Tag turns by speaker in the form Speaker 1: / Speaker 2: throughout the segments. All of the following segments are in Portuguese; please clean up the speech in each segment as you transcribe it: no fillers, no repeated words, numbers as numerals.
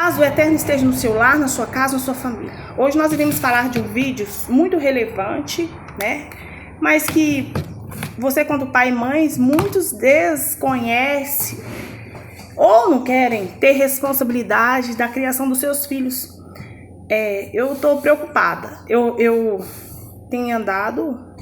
Speaker 1: paz do Eterno esteja no seu lar, na sua casa, na sua família. Hoje nós iremos falar de um vídeo muito relevante, né? Mas que você, quanto pai e mãe, muitos desconhecem ou não querem ter responsabilidade da criação dos seus filhos. Eu estou preocupada. Eu tenho andado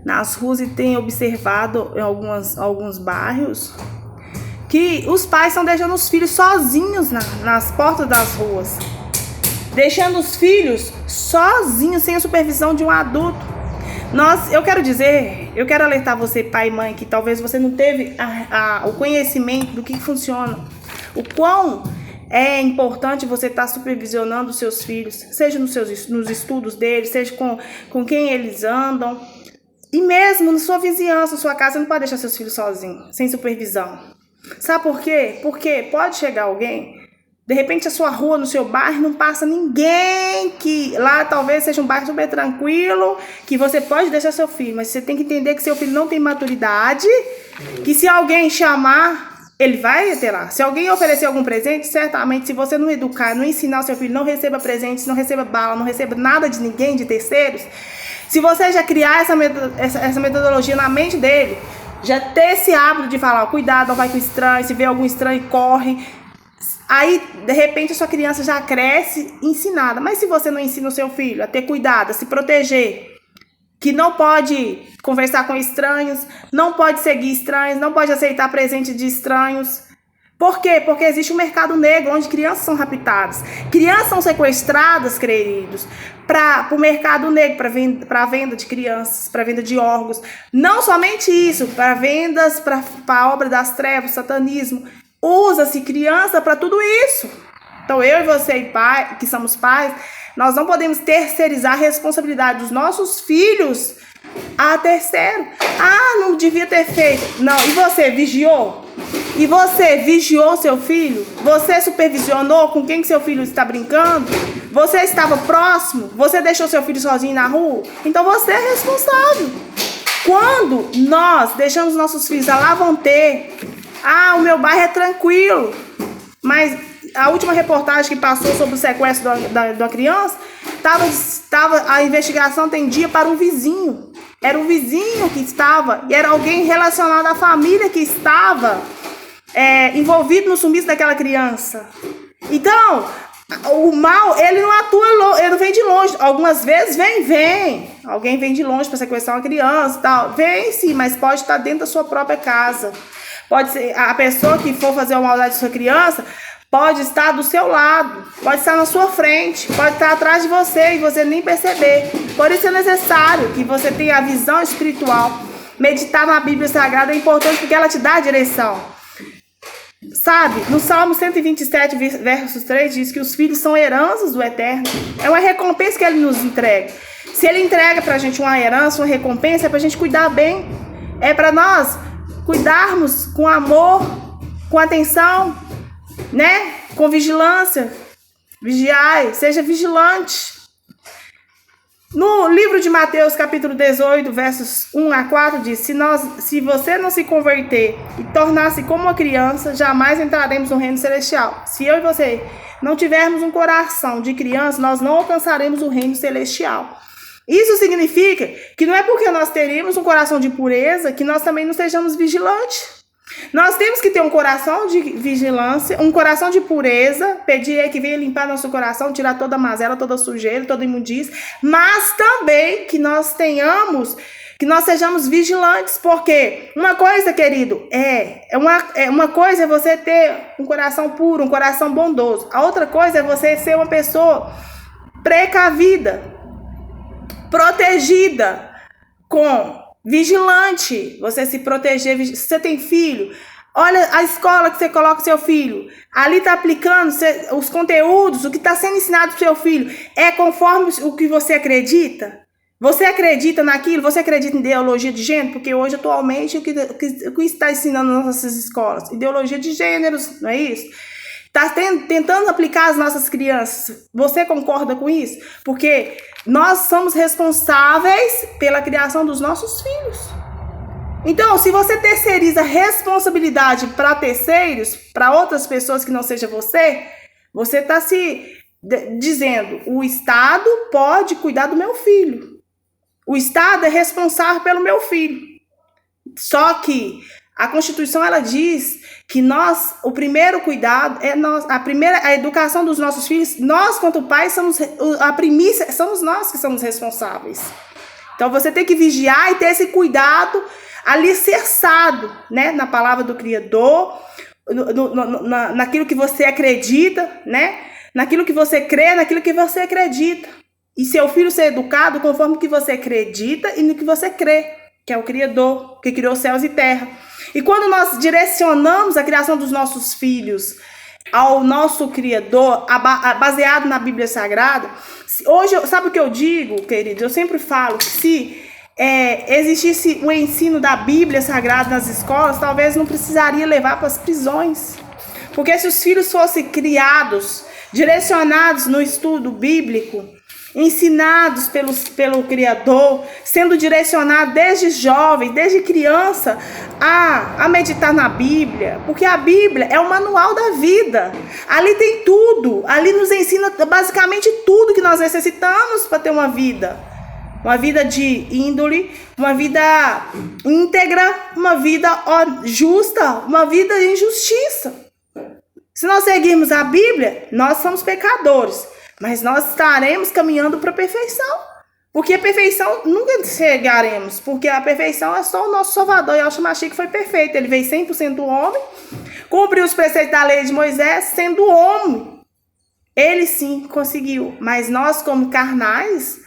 Speaker 1: nas ruas e tenho observado em alguns bairros que os pais estão deixando os filhos sozinhos nas portas das ruas, deixando os filhos sozinhos, sem a supervisão de um adulto. Eu quero alertar você, pai e mãe, que talvez você não teve o conhecimento do que funciona, o quão é importante você estar supervisionando os seus filhos, seja nos estudos deles, seja com quem eles andam, e mesmo na sua vizinhança, na sua casa, você não pode deixar seus filhos sozinhos, sem supervisão. Sabe por quê? Porque pode chegar alguém, de repente a sua rua, no seu bairro, não passa ninguém, que lá talvez seja um bairro super tranquilo, que você pode deixar seu filho, mas você tem que entender que seu filho não tem maturidade, que se alguém chamar, ele vai ter lá. Se alguém oferecer algum presente, certamente, se você não educar, não ensinar o seu filho, não receba presentes, não receba bala, não receba nada de ninguém, de terceiros, se você já criar essa metodologia na mente dele, já ter esse hábito de falar, cuidado, não vai com estranho, se vê algum estranho, corre. Aí, de repente, a sua criança já cresce ensinada. Mas se você não ensina o seu filho a ter cuidado, a se proteger, que não pode conversar com estranhos, não pode seguir estranhos, não pode aceitar presente de estranhos. Por quê? Porque existe um mercado negro onde crianças são raptadas. Crianças são sequestradas, queridos, para o mercado negro, para a venda de crianças, para a venda de órgãos. Não somente isso, para vendas, para a obra das trevas, satanismo. Usa-se criança para tudo isso. Então eu e você, pai, que somos pais, nós não podemos terceirizar a responsabilidade dos nossos filhos a terceiro. Não devia ter feito. Não, e você vigiou? E você vigiou seu filho? Você supervisionou com quem que seu filho está brincando? Você estava próximo? Você deixou seu filho sozinho na rua? Então você é responsável. Quando nós deixamos nossos filhos, lá vão ter. O meu bairro é tranquilo. Mas a última reportagem que passou sobre o sequestro da criança, a investigação tendia para um vizinho. Era um vizinho que estava, e era alguém relacionado à família que estava envolvido no sumiço daquela criança. Então, o mal, ele não atua, ele não vem de longe. Algumas vezes vem. Alguém vem de longe para sequestrar uma criança e tal. Vem sim, mas pode estar dentro da sua própria casa. Pode ser a pessoa que for fazer uma maldade com sua criança, pode estar do seu lado, pode estar na sua frente, pode estar atrás de você e você nem perceber. Por isso é necessário que você tenha a visão espiritual. Meditar na Bíblia Sagrada é importante porque ela te dá a direção. Sabe, no Salmo 127, versos 3, diz que os filhos são heranças do Eterno. É uma recompensa que ele nos entrega. Se ele entrega pra gente uma herança, uma recompensa, é pra gente cuidar bem. É pra nós cuidarmos com amor, com atenção, né? Com vigilância. Vigiai, seja vigilante. No livro de Mateus, capítulo 18, versos 1 a 4, diz: se você não se converter e tornar-se como uma criança, jamais entraremos no reino celestial. Se eu e você não tivermos um coração de criança, nós não alcançaremos o reino celestial. Isso significa que não é porque nós teremos um coração de pureza que nós também não sejamos vigilantes. Nós temos que ter um coração de vigilância, um coração de pureza, pedir que venha limpar nosso coração, tirar toda a mazela, toda a sujeira, toda a imundícia, mas também que nós sejamos vigilantes, porque uma coisa, querido, uma coisa é você ter um coração puro, um coração bondoso, a outra coisa é você ser uma pessoa precavida, protegida, vigilante, você se proteger. Se você tem filho, olha a escola que você coloca o seu filho, ali está aplicando os conteúdos, o que está sendo ensinado para o seu filho, é conforme o que você acredita? Você acredita naquilo? Você acredita em ideologia de gênero? Porque hoje, atualmente, o que está ensinando nas nossas escolas? Ideologia de gêneros, não é isso? Está tentando aplicar às nossas crianças. Você concorda com isso? Porque nós somos responsáveis pela criação dos nossos filhos. Então, se você terceiriza responsabilidade para terceiros, para outras pessoas que não seja você, Você está dizendo, o Estado pode cuidar do meu filho. O Estado é responsável pelo meu filho. Só que a Constituição, ela diz que o primeiro cuidado é a educação dos nossos filhos. Nós, quanto pais, somos nós que somos responsáveis. Então, você tem que vigiar e ter esse cuidado alicerçado, né, na palavra do Criador, naquilo que você acredita, né, naquilo que você crê, naquilo que você acredita. E seu filho ser educado conforme o que você acredita e no que você crê, que é o Criador, que criou céus e terra. E quando nós direcionamos a criação dos nossos filhos ao nosso Criador, baseado na Bíblia Sagrada, hoje, sabe o que eu digo, querido? Eu sempre falo que se existisse o ensino da Bíblia Sagrada nas escolas, talvez não precisaria levar para as prisões. Porque se os filhos fossem criados, direcionados no estudo bíblico, ensinados pelo Criador, sendo direcionados desde jovem, desde criança, a meditar na Bíblia, porque a Bíblia é o manual da vida. Ali tem tudo, ali nos ensina basicamente tudo que nós necessitamos para ter uma vida de índole, uma vida íntegra, uma vida justa, uma vida em justiça. Se nós seguirmos a Bíblia, nós somos pecadores, mas nós estaremos caminhando para a perfeição. Porque a perfeição nunca chegaremos, porque a perfeição é só o nosso Salvador. Yahshua Mashiach que foi perfeito. Ele veio 100% homem, cumpriu os preceitos da lei de Moisés, sendo homem. Ele sim conseguiu, mas nós como carnais,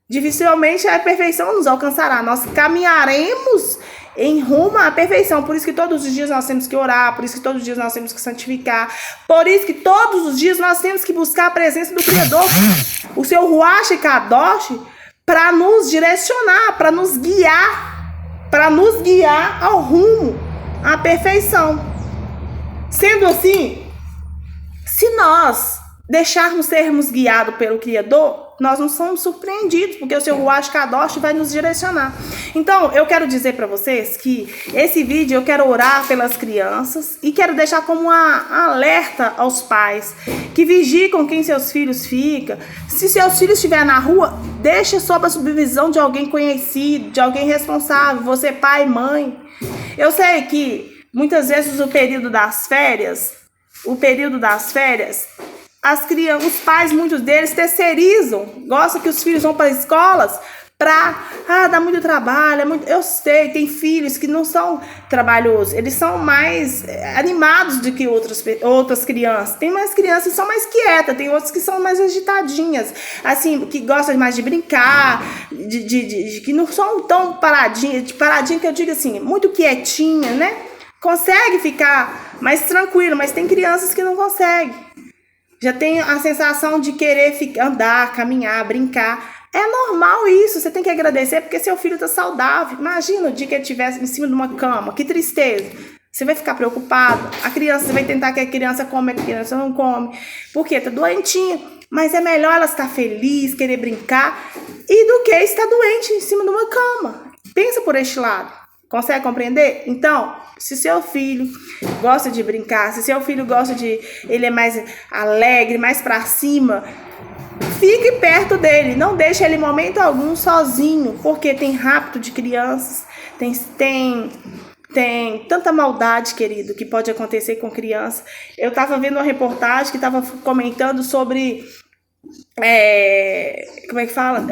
Speaker 1: dificilmente a perfeição nos alcançará. Nós caminharemos em rumo à perfeição. Por isso que todos os dias nós temos que orar, por isso que todos os dias nós temos que santificar, por isso que todos os dias nós temos que buscar a presença do Criador, o seu Ruach Kadosh, para nos direcionar, para nos guiar ao rumo à perfeição. Sendo assim, se nós deixarmos sermos guiados pelo Criador, nós não somos surpreendidos, porque o seu Ruach Kadosh vai nos direcionar. Então, eu quero dizer para vocês que esse vídeo eu quero orar pelas crianças e quero deixar como uma alerta aos pais que vigiem com quem seus filhos ficam. Se seus filhos estiverem na rua, deixe sob a supervisão de alguém conhecido, de alguém responsável, você pai, mãe. Eu sei que muitas vezes o período das férias, os pais, muitos deles, terceirizam, gostam que os filhos vão para escolas dá muito trabalho, eu sei, tem filhos que não são trabalhosos, eles são mais animados do que outras crianças, tem mais crianças que são mais quietas, tem outras que são mais agitadinhas, assim, que gostam mais de brincar, que não são tão paradinhas, que eu digo assim, muito quietinha, né, consegue ficar mais tranquilo, mas tem crianças que não conseguem. Já tem a sensação de querer andar, caminhar, brincar. É normal isso, você tem que agradecer porque seu filho está saudável. Imagina o dia que ele estivesse em cima de uma cama, que tristeza. Você vai ficar preocupado. Você vai tentar que a criança come, a criança não come. Por quê? Está doentinha. Mas é melhor ela estar feliz, querer brincar, do que estar doente em cima de uma cama. Pensa por este lado. Consegue compreender? Então, se seu filho gosta de brincar, se seu filho ele é mais alegre, mais pra cima, fique perto dele, não deixe ele em momento algum sozinho, porque tem rapto de crianças, tem tanta maldade, querido, que pode acontecer com criança. Eu estava vendo uma reportagem que estava comentando sobre, como é que fala?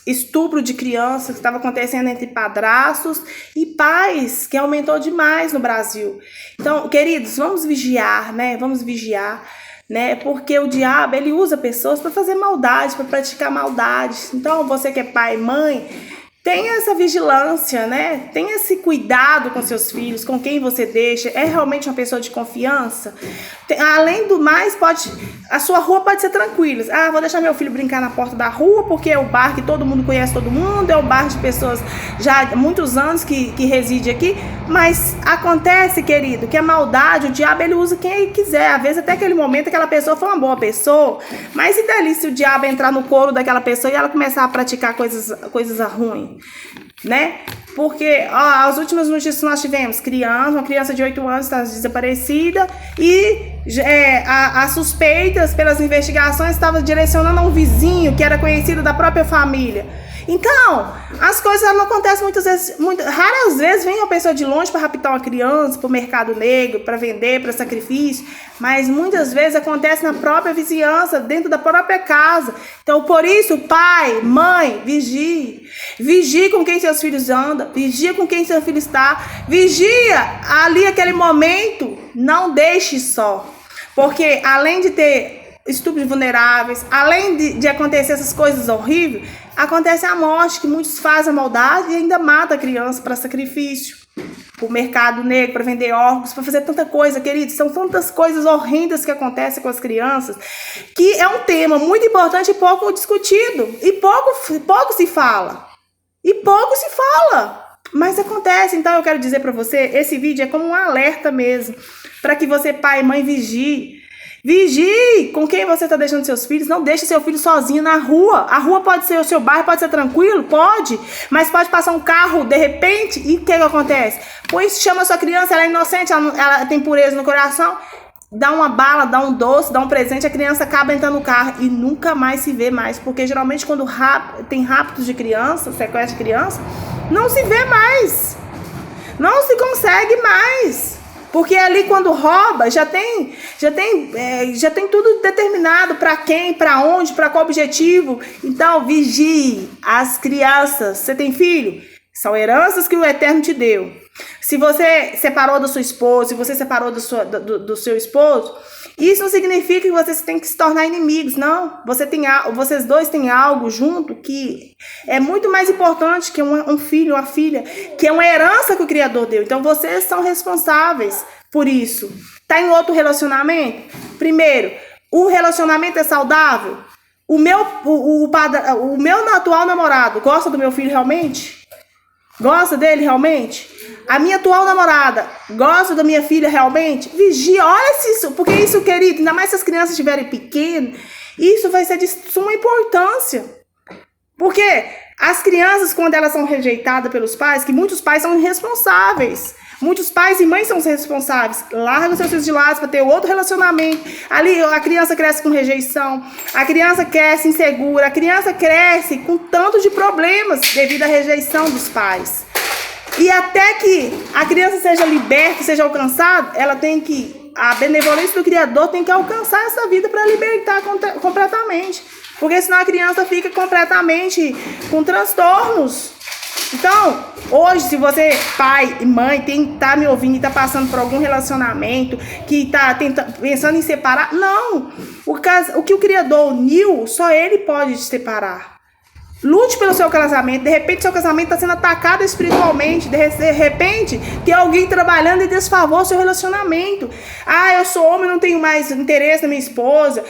Speaker 1: Estupro de crianças que estava acontecendo entre padrastos e pais, que aumentou demais no Brasil. Então, queridos, vamos vigiar, né? Porque o diabo, ele usa pessoas para fazer maldade, para praticar maldade. Então, você que é pai e mãe, tenha essa vigilância, né? Tenha esse cuidado com seus filhos, com quem você deixa. É realmente uma pessoa de confiança? Além do mais, a sua rua pode ser tranquila. Vou deixar meu filho brincar na porta da rua, porque é o bar que todo mundo conhece todo mundo, é o bar de pessoas já há muitos anos que reside aqui. Mas acontece, querido, que a maldade, o diabo, ele usa quem ele quiser. Às vezes até aquele momento aquela pessoa foi uma boa pessoa, mas e dali se o diabo entrar no coro daquela pessoa e ela começar a praticar coisas ruins? né? Porque as últimas notícias que nós tivemos, uma criança de 8 anos está desaparecida e as suspeitas pelas investigações estavam direcionando a um vizinho que era conhecido da própria família. Então, as coisas não acontecem raras vezes vem uma pessoa de longe para raptar uma criança, para o mercado negro, para vender, para sacrifício, mas muitas vezes acontece na própria vizinhança, dentro da própria casa. Então, por isso, pai, mãe, vigie. Vigie com quem seus filhos andam, vigia com quem seu filho está, vigia ali aquele momento, não deixe só. Porque além de ter estupros vulneráveis, além de acontecer essas coisas horríveis, acontece a morte, que muitos fazem a maldade e ainda matam a criança para sacrifício, para o mercado negro, para vender órgãos, para fazer tanta coisa, queridos. São tantas coisas horrendas que acontecem com as crianças, que é um tema muito importante e pouco discutido, e pouco se fala. Mas acontece. Então eu quero dizer para você, esse vídeo é como um alerta mesmo, para que você, pai e mãe, vigie com quem você está deixando seus filhos. Não deixe seu filho sozinho na rua. A rua pode ser o seu bairro, pode ser tranquilo, pode, mas pode passar um carro de repente e o que acontece? Pois chama a sua criança, ela é inocente, ela tem pureza no coração, dá uma bala, dá um doce, dá um presente, a criança acaba entrando no carro e nunca mais se vê mais, porque geralmente quando tem raptos de criança, sequestro de criança, não se vê mais, não se consegue mais. Porque ali quando rouba, já tem tudo determinado, para quem, para onde, para qual objetivo. Então, vigie as crianças. Você tem filho? São heranças que o Eterno te deu. Se você separou da sua esposa, se você separou do seu esposo, isso não significa que vocês têm que se tornar inimigos, não. Vocês dois têm algo junto que é muito mais importante que um filho, uma filha, que é uma herança que o Criador deu. Então vocês são responsáveis por isso. Tá em outro relacionamento? Primeiro, o relacionamento é saudável? O meu atual namorado gosta do meu filho realmente? Gosta dele realmente? A minha atual namorada gosta da minha filha realmente? Vigia, olha isso, porque isso, querido, ainda mais se as crianças estiverem pequenas, isso vai ser de suma importância. Porque as crianças, quando elas são rejeitadas pelos pais, que muitos pais são irresponsáveis, muitos pais e mães são responsáveis, largam seus filhos de lado para ter outro relacionamento. Ali a criança cresce com rejeição, a criança cresce insegura, a criança cresce com tanto de problemas devido à rejeição dos pais. E até que a criança seja liberta, seja alcançada, a benevolência do Criador tem que alcançar essa vida para libertar completamente. Porque senão a criança fica completamente com transtornos. Então, hoje, se você, pai e mãe, tá me ouvindo e está passando por algum relacionamento, que está pensando em separar, não. O que o Criador uniu, só Ele pode te separar. Lute pelo seu casamento. De repente, seu casamento está sendo atacado espiritualmente. De repente, tem alguém trabalhando em desfavor ao seu relacionamento. Eu sou homem, não tenho mais interesse na minha esposa.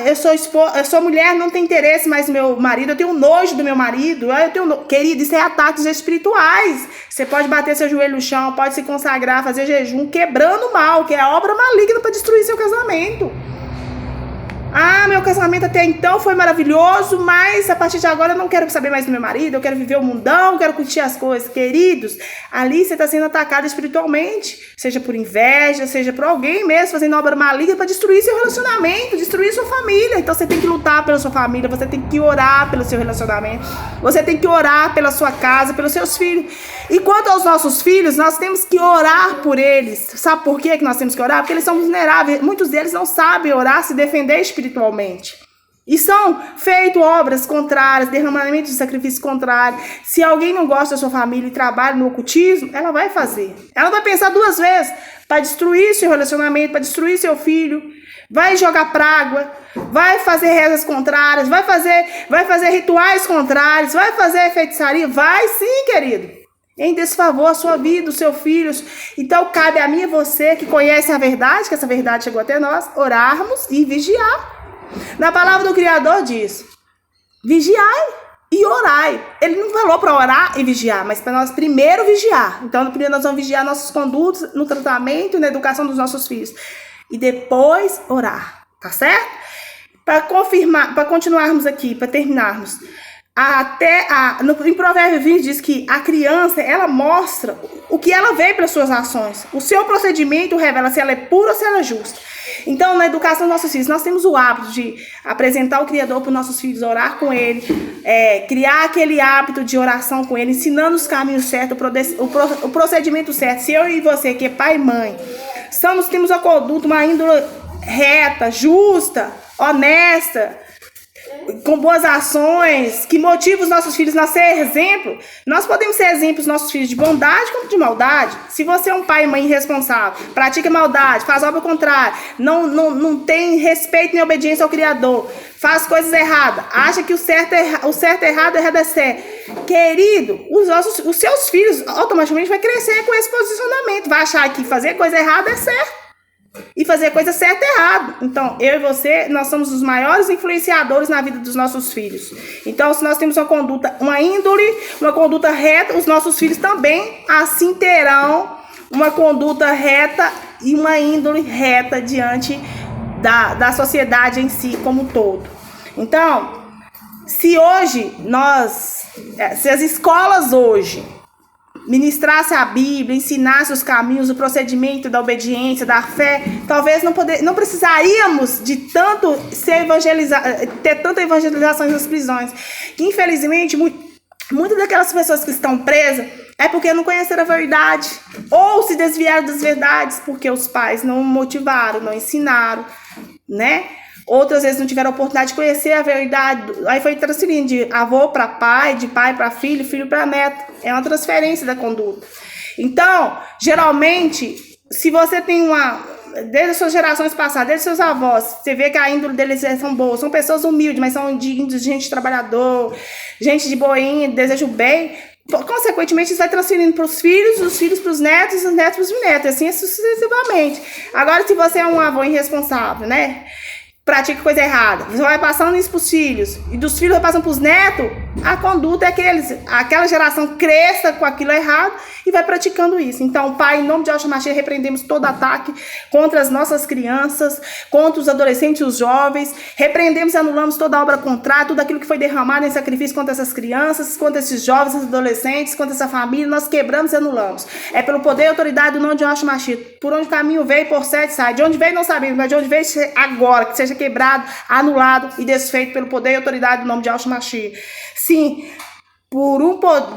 Speaker 1: Eu sou mulher, não tenho interesse mais no meu marido. Eu tenho nojo do meu marido. Querido, isso é ataques espirituais. Você pode bater seu joelho no chão, pode se consagrar, fazer jejum, quebrando o mal, que é a obra maligna para destruir seu casamento. Meu casamento até então foi maravilhoso, mas a partir de agora eu não quero saber mais do meu marido, eu quero viver o mundão, eu quero curtir as coisas. Queridos, ali você está sendo atacado espiritualmente, seja por inveja, seja por alguém mesmo fazendo obra maligna para destruir seu relacionamento, destruir sua família. Então você tem que lutar pela sua família, você tem que orar pelo seu relacionamento, você tem que orar pela sua casa, pelos seus filhos. E quanto aos nossos filhos, nós temos que orar por eles. Sabe por que nós temos que orar? Porque eles são vulneráveis, muitos deles não sabem orar, se defender espiritualmente. E são feitas obras contrárias, derramamento de sacrifício contrário. Se alguém não gosta da sua família e trabalha no ocultismo, ela vai fazer. Ela vai pensar 2 vezes para destruir seu relacionamento, para destruir seu filho. Vai jogar praga, vai fazer rezas contrárias, vai fazer rituais contrários, vai fazer feitiçaria. Vai sim, querido. Em desfavor a sua vida, os seus filhos. Então cabe a mim e você que conhece a verdade, que essa verdade chegou até nós, orarmos e vigiar. Na palavra do Criador diz: vigiai e orai. Ele não falou para orar e vigiar, mas para nós primeiro vigiar. Então primeiro nós vamos vigiar nossas condutas no tratamento e na educação dos nossos filhos. E depois orar, tá certo? Para continuarmos aqui, para terminarmos. Em Provérbios 20 diz que a criança, ela mostra o que ela vê pelas suas ações. O seu procedimento revela se ela é pura ou se ela é justa. Então, na educação dos nossos filhos, nós temos o hábito de apresentar o Criador para os nossos filhos, orar com Ele, criar aquele hábito de oração com Ele, ensinando os caminhos certos, o procedimento certo. Se eu e você, que é pai e mãe, temos uma conduta, uma índole reta, justa, honesta, com boas ações, que motiva os nossos filhos a ser exemplo, nós podemos ser exemplos dos nossos filhos de bondade como de maldade. Se você é um pai e mãe irresponsável, pratica maldade, faz obra contrária, não tem respeito nem obediência ao Criador, faz coisas erradas, acha que o certo é errado é certo, querido, os seus filhos automaticamente vai crescer com esse posicionamento, vai achar que fazer coisa errada é certo e fazer coisa certa é errado. Então, eu e você, nós somos os maiores influenciadores na vida dos nossos filhos. Então, se nós temos uma conduta, uma índole, uma conduta reta, os nossos filhos também assim terão uma conduta reta e uma índole reta diante da sociedade em si como um todo. Então, se as escolas hoje ministrasse a Bíblia, ensinasse os caminhos, o procedimento da obediência, da fé, talvez não precisaríamos de ter tanta evangelização nas prisões. Que, infelizmente, muitas daquelas pessoas que estão presas é porque não conheceram a verdade ou se desviaram das verdades porque os pais não motivaram, não ensinaram, né? Outras vezes não tiveram a oportunidade de conhecer a verdade, aí foi transferindo de avô para pai, de pai para filho, filho para neto. É uma transferência da conduta. Então, geralmente, se você tem desde as suas gerações passadas, desde seus avós, você vê que a índole deles são boas, são pessoas humildes, mas são de gente trabalhador, gente de boinha, desejo bem. Consequentemente, isso vai transferindo para os filhos para os netos, os netos para os bisnetos, assim sucessivamente. Agora, se você é um avô irresponsável, né? Pratica coisa errada, você vai passando isso para os filhos, e dos filhos vai passando para os netos, a conduta é que aquela geração cresça com aquilo errado e vai praticando isso. Então, Pai, em nome de Yahshua Mashiach, repreendemos todo ataque contra as nossas crianças, contra os adolescentes e os jovens, repreendemos e anulamos toda obra contrária, tudo aquilo que foi derramado em sacrifício contra essas crianças, contra esses jovens, esses adolescentes, contra essa família, nós quebramos e anulamos. É pelo poder e autoridade do nome de Yahshua Mashiach. Por onde o caminho veio, por sete sai. De onde veio não sabemos, mas de onde veio agora, que seja quebrado, anulado e desfeito pelo poder e autoridade do nome de Yahshua Mashiach. Sim,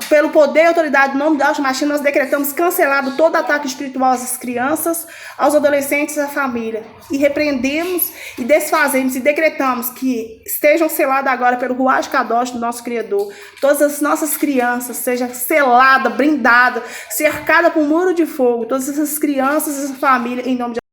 Speaker 1: pelo poder e autoridade do nome de Yahshua Mashiach, nós decretamos cancelado todo ataque espiritual às crianças, aos adolescentes e à família. E repreendemos e desfazemos e decretamos que estejam seladas agora pelo Ruach Kadosh do nosso Criador. Todas as nossas crianças sejam seladas, blindadas, cercadas por um muro de fogo. Todas essas crianças e essa família, em nome de